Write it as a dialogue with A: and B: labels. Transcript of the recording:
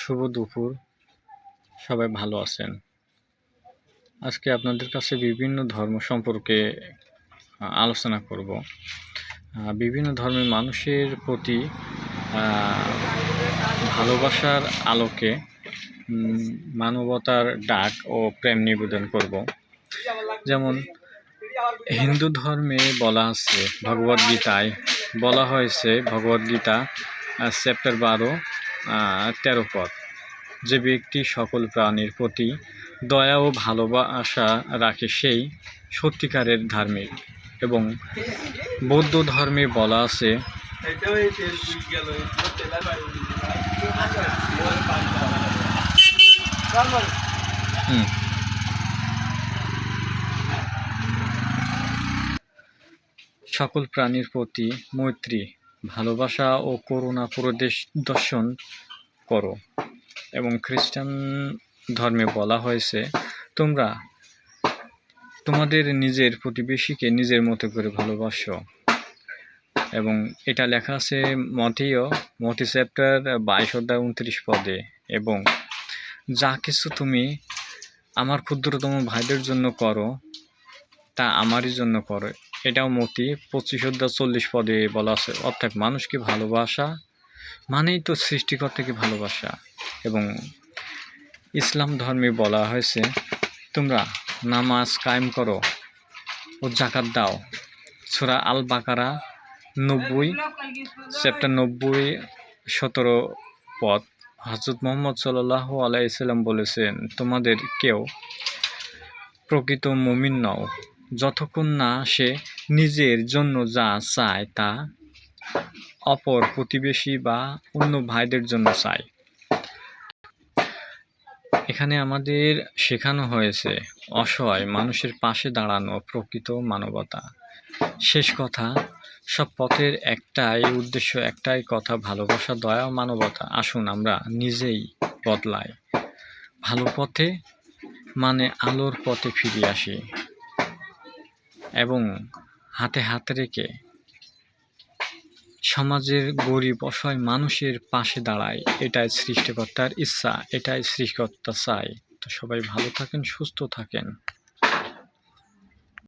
A: শুভ দুপুর। সবাই ভালো আছেন? আজকে আপনাদের কাছে বিভিন্ন ধর্ম সম্পর্কে আলোচনা করব। বিভিন্ন ধর্মের মানুষের প্রতি ভালোবাসার আলোকে মানবতার ডাক ও প্রেম নিবেদন করব। যেমন হিন্দু ধর্মে বলা আছে, ভগবদ্গীতায় বলা হয়েছে, ভগবদ্গীতা চ্যাপ্টার 12 13 পদ, যে ব্যক্তি সকল প্রাণীর প্রতি দয়া ও ভালোবাসা রাখে সেই সত্যিকারের ধার্মিক। এবং বৌদ্ধ ধর্মে বলা আছে, সকল প্রাণীর প্রতি মৈত্রী, ভালোবাসা ও করুণা প্রদর্শন করো। এবং খ্রিস্টান ধর্মে বলা হয়েছে, তোমরা তোমাদের নিজের প্রতিবেশীকে নিজের মতো করে ভালোবাসো। এবং এটা লেখা আছে মতি চ্যাপ্টার 22 অধ্যায় 29 পদে। এবং যা কিছু তুমি আমার ক্ষুদ্রতম ভাইদের জন্য করো তা আমারই জন্য করো, এটাও মতি 25 অধ্যায় 40 পদে বলা আছে। অর্থাৎ মানুষকে ভালোবাসা মানেই তো সৃষ্টিকর্তাকে ভালোবাসা। এবং ইসলাম ধর্মে বলা হয়েছে, তোমরা নামাজ কায়েম করো ও জাকাত দাও। সূরা আল বাকারা 90 চ্যাপ্টার 90-17 পদ। হযরত মুহাম্মদ সাল্লাল্লাহু আলাইহি সাল্লাম বলেছেন, তোমাদের কেউ প্রকৃত মুমিন নও যতক্ষণ না সে নিজের জন্য যা চায় তা অপর প্রতিবেশী বা অন্য ভাইদের জন্য চায়। এখানে আমাদের শেখানো হয়েছে অসহায় মানুষের পাশে দাঁড়ানো প্রকৃত মানবতা। শেষ কথা, সব পথের একটাই উদ্দেশ্য, একটাই কথা, ভালোবাসা, দয়া ও মানবতা। আসুন আমরা নিজেই বদলাই, ভালো পথে মানে আলোর পথে ফিরে আসি এবং হাতে হাত রেখে সমাজের গরিব অসহায় মানুষের পাশে দাঁড়াই। এটাই সৃষ্টিকর্তার ইচ্ছা, এটাই সৃষ্টিকর্তা চায়। তো সবাই ভালো থাকেন, সুস্থ থাকেন।